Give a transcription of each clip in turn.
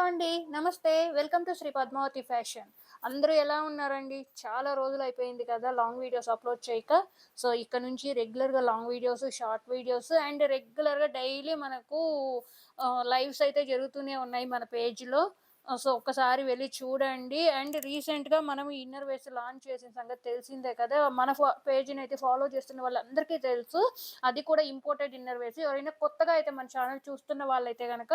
అండి. నమస్తే. Welcome to Sri Padmavathi Fashion. అందరూ ఎలా ఉన్నారండి? చాలా రోజులయిపోయింది కదా! లాంగ్ వీడియోస్ అప్‌లోడ్ చేయక. సో, ఇక నుంచి రెగ్యులర్‌గా long videos, short videos and రెగ్యులర్‌గా డైలీ మనకు లైవ్స్ అయితే జరుగుతూనే ఉన్నాయి మన పేజ్‌లో. సో, ఒక్కసారి వెళ్లి చూడండి. అండ్ రీసెంట్‌గా మనం ఇన్నర్ వేర్స్ లాంచ్ చేసిన సంగతి తెలిసిందే కదా! మన పేజ్‌నైతే ఫాలో చేస్తున్న వాళ్ళందరికీ తెలుసు. అది కూడా ఇంపోర్టెడ్ ఇన్నర్ వేర్స్. ఎవరైనా కొత్తగా అయితే మన ఛానెల్ చూస్తున్న వాళ్ళైతే గనక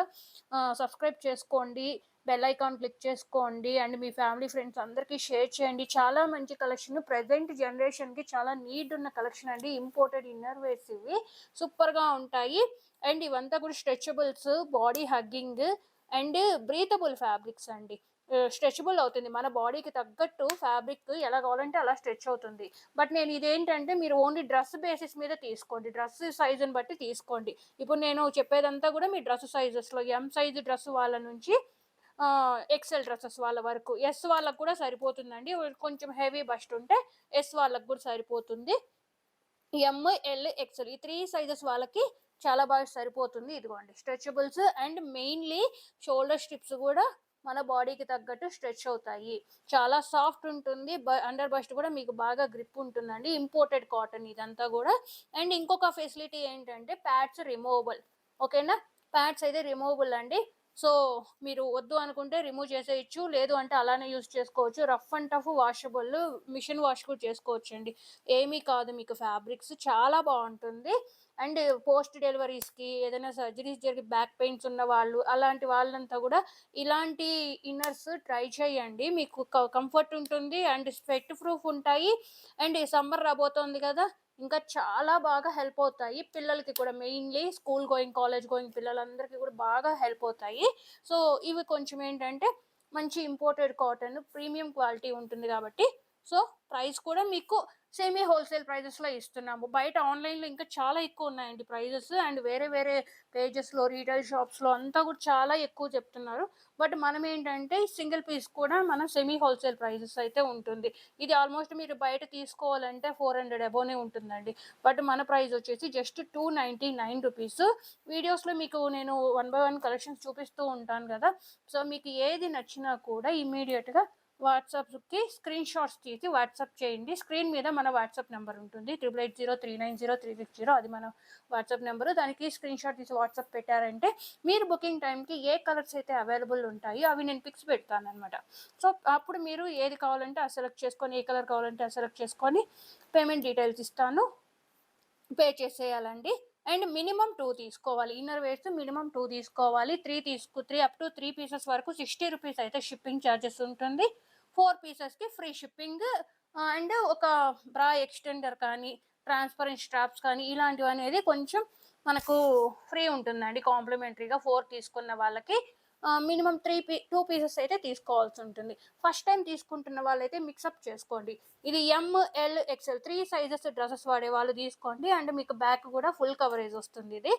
సబ్స్క్రైబ్ చేసుకోండి. బెల్ ఐకాన్ క్లిక్ చేసుకోండి. అండ్ మీ ఫ్యామిలీ, ఫ్రెండ్స్ అందరికీ షేర్ చేయండి. చాలా మంచి కలెక్షన్. ప్రెజెంట్ జనరేషన్‌కి చాలా నీడ్ ఉన్న కలెక్షన్ అండి. ఇంపోర్టెడ్ ఇన్నర్ వేర్స్ ఇవి. సూపర్‌గా ఉంటాయి. అండ్ ఇవంతా కూడా stretchables, body hugging and breathable fabrics అండి. స్ట్రెచబుల్ అవుతుంది. మన బాడీకి తగ్గట్టు ఫ్యాబ్రిక్ ఎలా కావాలంటే అలా స్ట్రెచ్ అవుతుంది. బట్ నేను ఇదేంటంటే మీరు ఓన్లీ డ్రెస్ బేసిస్ మీద తీసుకోండి. డ్రెస్ సైజుని బట్టి తీసుకోండి. ఇప్పుడు నేను చెప్పేదంతా కూడా మీ డ్రెస్ సైజెస్‌లో ఎం సైజ్ డ్రెస్ వాళ్ళ నుంచి ఎక్సెల్ డ్రెసెస్ వాళ్ళ వరకు. ఎస్ వాళ్ళకి కూడా సరిపోతుందండి. కొంచెం హెవీ బస్ట్ ఉంటే ఎస్ వాళ్ళకి కూడా సరిపోతుంది. ఎమ్, ఎల్, ఎక్సెల్ ఈ 3 సైజెస్ వాళ్ళకి చాలా బాగా సరిపోతుంది. ఇదిగోండి స్ట్రెచబుల్స్ అండ్ మెయిన్‌లీ షోల్డర్ స్ట్రిప్స్ గూడా మన బాడీకి తగ్గట్టు స్ట్రెచ్ అవుతాయి. చాలా సాఫ్ట్ ఉంటుంది. అండర్ బస్ట్ కూడా మీకు బాగా గ్రిప్ ఉంటుందండి. ఇంపోర్టెడ్ కాటన్ ఇదంతా గూడా. అండ్ ఇంకొక ఫెసిలిటీ ఏంటంటే ప్యాడ్స్ రిమూవబుల్. ఓకేనా? ప్యాడ్స్ అయితే రిమూవబుల్ అండి. సో, మీరు వద్దు అనుకుంటే రిమూవ్ చేసేయొచ్చు. లేదు అంటే అలానే యూజ్ చేసుకోవచ్చు. Rough and tough washable. Machine wash కూడా చేసుకోవచ్చండి. ఏమీ కాదు మీకు ఫ్యాబ్రిక్స్ చాలా బావుంటుంది. అండ్ పోస్ట్ డెలివరీస్‌కి ఏదైనా సర్జరీస్ జరిగి బ్యాక్ పెయిన్స్ ఉన్నవాళ్ళు, అలాంటి వాళ్ళంతా గూడా ఇలాంటి ఇన్నర్స్ ట్రై చేయండి. మీకు కంఫర్ట్ ఉంటుంది అండ్ స్వెట్ ప్రూఫ్ ఉంటాయి. అండ్ సమ్మర్ రాబోతోంది గదా! ఇంకా చాలా బాగా హెల్ప్ అవుతాయి. పిల్లలకి కూడా mainly school going, college going పిల్లలందరికీ కూడా బాగా హెల్ప్ అవుతాయి. సో, ఇవి కొంచెం ఏంటంటే మంచి ఇంపోర్టెడ్ కాటన్ ప్రీమియం క్వాలిటీ ఉంటుంది గాబట్టి సో, ప్రైస్ కూడా మీకు సెమీ హోల్‌సేల్ ప్రైజెస్‌లో ఇస్తున్నాము. బయట ఆన్‌లైన్‌లో ఇంకా చాలా ఎక్కువున్నాయండి ప్రైజెస్. అండ్ వేరే వేరే పేజెస్‌లో, రీటైల్ షాప్స్‌లో అంతా కూడా చాలా ఎక్కువ చెప్తున్నారు. బట్ మనమేంటంటే సింగిల్ పీస్ కూడా మనం సెమీ హోల్‌సేల్ ప్రైజెస్ అయితే ఉంటుంది. ఇది ఆల్‌మోస్ట్ మీరు బయట తీసుకోవాలంటే 400 అబోనే ఉంటుందండి. బట్ మన ప్రైస్ వచ్చేసి జస్ట్ రూ. 299. వీడియోస్‌లో మీకు నేను వన్ బై వన్ కలెక్షన్స్ చూపిస్తూ ఉంటాను గదా! సో, మీకు ఏది నచ్చినా కూడా ఇమ్మీడియేట్‌గా వాట్సాప్‌కి స్క్రీన్ షాట్స్ తీసి వాట్సాప్ చేయండి. స్క్రీన్ మీద మన వాట్సాప్ నంబర్ ఉంటుంది. 8803903660 అది మన వాట్సాప్ నంబరు. దానికి స్క్రీన్ షాట్ తీసి వాట్సాప్ పెట్టారంటే మీరు బుకింగ్ టైమ్‌కి ఏ కలర్స్ అయితే అవైలబుల్ ఉంటాయో అవి నేను పిక్స్ పెడతాననమాట. సో, అప్పుడు మీరు ఏది కావాలంటే అది సెలెక్ట్ చేసుకొని, ఏ కలర్ కావాలంటే అది సెలెక్ట్ చేసుకొని పేమెంట్ డీటెయిల్స్ ఇస్తాను. పే చేసేయాలండి. అండ్ మినిమమ్ 2 తీసుకోవాలి. ఇన్నర్ వేర్స్ మినిమమ్ 2 తీసుకోవాలి. 3 అప్ టు 3 పీసెస్ వరకు రూ. 60 అయితే షిప్పింగ్ చార్జెస్ ఉంటుంది. 4 పీసెస్‌కి ఫ్రీ షిప్పింగ్. అండ్ ఒక బ్రా ఎక్స్‌టెండర్ కానీ, ట్రాన్స్‌పరెంట్ స్ట్రాప్స్ కానీ ఇలాంటివనేది కొంచెం మనకు ఫ్రీ ఉంటుందండి కాంప్లిమెంటరీగా 4 తీసుకున్న వాళ్ళకి. మినిమమ్ 2 పీసెస్ అయితే తీసుకోవాల్సుంటుంది. ఫస్ట్ టైమ్ తీసుకుంటున్న వాళ్ళైతే మిక్సప్ చేసుకోండి. ఇది ఎమ్, ఎల్, ఎక్స్ఎల్ 3 సైజెస్ డ్రెసెస్ వాడే వాళ్ళు తీసుకోండి. అండ్ మీకు బ్యాక్ కూడా ఫుల్ కవరేజ్ వస్తుంది ఇది.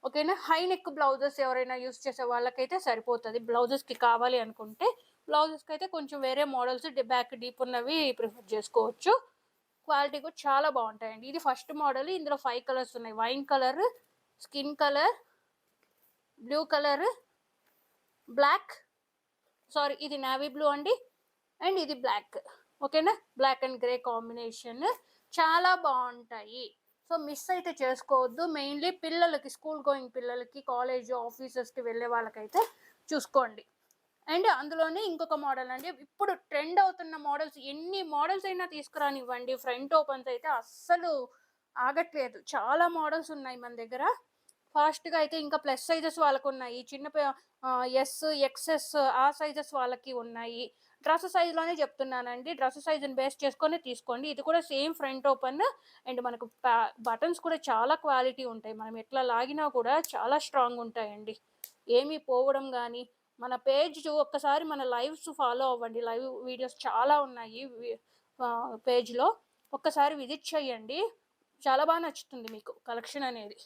ఓకేనా? హై నెక్ బ్లౌజెస్ ఎవరైనా యూజ్ చేసే వాళ్ళకైతే సరిపోతది. బ్లౌజెస్‌కి కావాలి అనుకుంటే, బ్లౌజెస్‌కైతే కొంచెం వేరే మోడల్స్ బ్యాక్ డీప్ ఉన్నవి ప్రిఫర్ చేసుకోవచ్చు. క్వాలిటీ కూడా చాలా బావుంటాయండి. ఇది ఫస్ట్ మోడల్. ఇందులో 5 కలర్స్ ఉన్నాయి. Wine colour, skin colour, blue colour, black ఇది నేవీ బ్లూ అండి. అండ్ ఇది బ్లాక్. ఓకేనా? బ్లాక్ అండ్ గ్రే కాంబినేషన్ చాలా బావుంటాయి. సో, మిస్ అయితే చేసుకోవద్దు. మెయిన్‌లీ పిల్లలకి స్కూల్ గోయింగ్ పిల్లలకి, కాలేజ్, ఆఫీసెస్‌కి వెళ్ళే వాళ్ళకైతే చూసుకోండి. అండ్ అందులోనే ఇంకొక మోడల్ అండి. ఇప్పుడు ట్రెండ్ అవుతున్న మోడల్స్ ఎన్ని మోడల్స్ అయినా తీసుకురానివ్వండి. ఫ్రంట్ ఓపెన్స్ అయితే అస్సలు ఆగట్లేదు. చాలా మోడల్స్ ఉన్నాయి మన దగ్గర. ఫాస్ట్‌గా అయితే ఇంకా ప్లస్ సైజెస్ వాళ్ళకున్నాయి. ఎస్, ఎక్స్‌ఎస్ ఆ సైజెస్ వాళ్ళకి ఉన్నాయి. డ్రెస్ సైజ్‌లోనే చెప్తున్నానండి. డ్రెస్ సైజ్‌ని బేస్ చేసుకొని తీసుకోండి. ఇది కూడా సేమ్ ఫ్రంట్ ఓపెన్ అండ్ మనకు బటన్స్ కూడా చాలా క్వాలిటీ ఉంటాయి. మనం ఎట్లా లాగినా కూడా చాలా స్ట్రాంగ్ ఉంటాయండి. ఏమీ పోవడం గానీ, మన పేజ్ ఒక్కసారి మన లైవ్స్ ఫాలో అవ్వండి. లైవ్ వీడియోస్ చాలా ఉన్నాయి పేజ్‌లో. ఒక్కసారి విజిట్ చేయండి. చాలా నచ్చుతుంది మీకు కలెక్షన్ అనేది.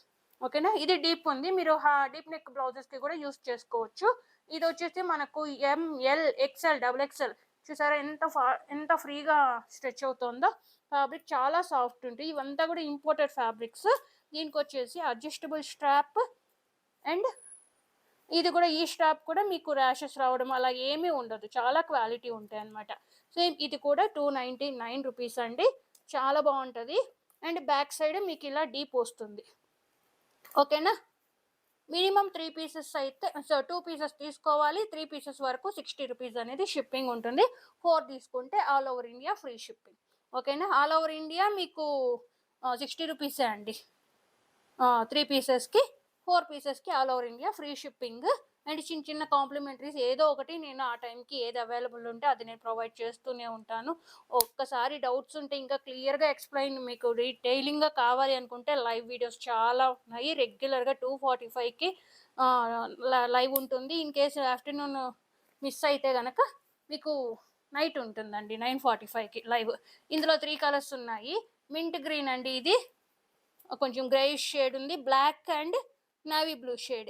ఓకేనా? ఇది డీప్ ఉంది. మీరు డీప్ నెక్ బ్లౌజెస్‌కి కూడా యూజ్ చేసుకోవచ్చు. ఇదొచ్చేసి మనకు ఎం, ఎల్, ఎక్స్ఎల్, డబుల్ ఎక్స్ఎల్ చూసారా ఎంత ఫ్రీగా స్ట్రెచ్ అవుతుందో. ఫ్యాబ్రిక్ చాలా సాఫ్ట్ ఉంటాయి. ఇవంతా కూడా ఇంపోర్టెడ్ ఫ్యాబ్రిక్స్. దీనికొచ్చేసి అడ్జస్టబుల్ స్ట్రాప్ అండ్ ఇది కూడా ఈ స్ట్రాప్ కూడా మీకు ర్యాషెస్ రావడం అలా ఏమీ ఉండదు. చాలా క్వాలిటీ ఉంటాయన్నమాట. సేమ్ ఇది కూడా 299 రూపీస్ అండి. చాలా బావుంటది. అండ్ బ్యాక్ సైడ్ మీకు ఇలా డీప్ వస్తుంది. ఓకేనా? మినిమమ్ 3 పీసెస్ అయితే 2 పీసెస్ తీసుకోవాలి. 3 పీసెస్ వరకు 60 రూపీస్ అనేది షిప్పింగ్ ఉంటుంది. 4 తీసుకుంటే all over India free shipping. ఓకేనా? ఆల్ ఓవర్ ఇండియా మీకు 60 రూపీసే అండి. 3 పీసెస్‌కి, 4 పీసెస్‌కి all over India free shipping. And చిన్న చిన్న కాంప్లిమెంటరీస్ ఏదో ఒకటి నేను ఆ టైంకి ఏది అవైలబుల్ ఉంటే అది నేను ప్రొవైడ్ చేస్తూనే ఉంటాను. ఒక్కసారి డౌట్స్ ఉంటే ఇంకా క్లియర్‌గా ఎక్స్‌ప్లెయిన్ మీకు డీటెయిలింగ్‌గా కావాలి అనుకుంటే లైవ్ వీడియోస్ చాలా ఉన్నాయి. రెగ్యులర్‌గా 2:45కి లైవ్ ఉంటుంది. ఇన్ కేస్ ఆఫ్టర్‌నూన్ మిస్ అయితే గనక మీకు నైట్ ఉంటుందండి 9:45కి లైవ్. ఇందులో 3 కలర్స్ ఉన్నాయి. మింట్ గ్రీన్ అండి ఇది. కొంచెం గ్రేయిష్ షేడ్ ఉంది. Black and navy blue shade.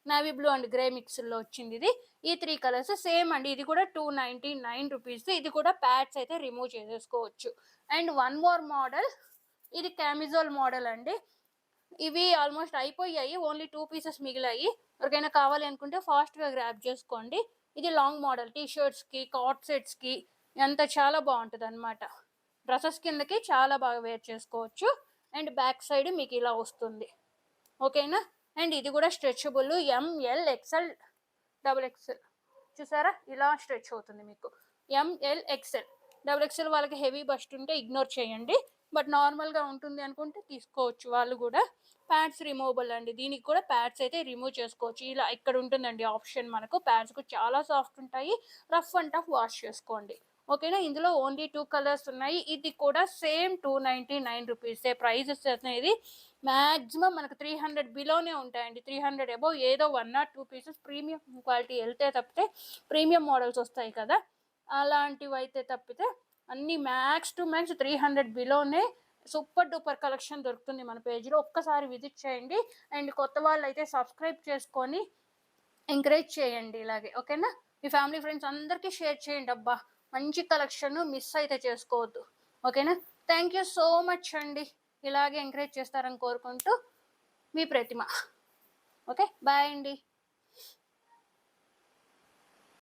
Navy blue and grey మిక్స్‌లో వచ్చింది ఇది. ఈ 3 కలర్స్ సేమ్ అండి. ఇది కూడా 299 రూపీస్. ఇది కూడా ప్యాడ్స్ అయితే రిమూవ్ చేసేసుకోవచ్చు. And one more model. ఇది క్యామిజోల్ మోడల్ అండి. ఇవి ఆల్మోస్ట్ అయిపోయాయి. ఓన్లీ 2 పీసెస్ మిగిలాయి. ఎవరికైనా కావాలి అనుకుంటే ఫాస్ట్‌గా గ్రాబ్ చేసుకోండి. ఇది లాంగ్ మోడల్ టీ షర్ట్స్‌కి, కార్డ్ సెట్స్‌కి అంతా చాలా బావుంటదనమాట. డ్రెసెస్ కిందకి చాలా బాగా వేర్ చేసుకోవచ్చు. అండ్ బ్యాక్ సైడ్ మీకు ఇలా వస్తుంది. ఓకేనా? అండ్ ఇది కూడా stretchable ML, XL, double XL. చూసారా? ఇలా స్ట్రెచ్ అవుతుంది మీకు. ML, XL. డబుల్ ఎక్స్ఎల్ వాళ్ళకి హెవీ బస్ట్ ఉంటే ఇగ్నోర్ చేయండి. బట్ నార్మల్‌గా ఉంటుంది అనుకుంటే తీసుకోవచ్చు వాళ్ళు కూడా. ప్యాడ్స్ రిమూవబుల్ అండి. దీనికి కూడా ప్యాడ్స్ అయితే రిమూవ్ చేసుకోవచ్చు. ఇలా ఇక్కడ ఉంటుందండి ఆప్షన్ మనకు. ప్యాడ్స్ కూడా చాలా సాఫ్ట్ ఉంటాయి. రఫ్ అండ్ టఫ్ వాష్ చేసుకోండి. ఓకేనా? ఇందులో ఓన్లీ 2 కలర్స్ ఉన్నాయి. ఇది కూడా సేమ్ 299 రూపీసే. ప్రైజెస్ అనేది మాక్సిమం మనకు 300 బిలోనే ఉంటాయండి. 300 అబోవ్ ఏదో 1 ఆర్ 2 పీసెస్ ప్రీమియం క్వాలిటీ వెళ్తే తప్పితే ప్రీమియం మోడల్స్ వస్తాయి కదా! అలాంటివైతే తప్పితే అన్నీ మ్యాక్స్ టు మ్యాక్స్ 300 బిలోనే సూపర్ డూపర్ కలెక్షన్ దొరుకుతుంది మన పేజ్‌లో. ఒక్కసారి విజిట్ చేయండి. అండ్ కొత్త వాళ్ళైతే సబ్స్క్రైబ్ చేసుకొని ఎంకరేజ్ చేయండి ఇలాగే. ఓకేనా? మీ ఫ్యామిలీ ఫ్రెండ్స్ అందరికీ షేర్ చేయండి అబ్బా! మంచి కలెక్షన్ మిస్ అయితే చేసుకోవద్దు. ఓకేనా? థ్యాంక్ యూ సో మచ్ అండి. ఇలాగే ఎంకరేజ్ చేస్తారని కోరుకుంటూ మీ ప్రతిమ. ఓకే? బాయ్ అండి.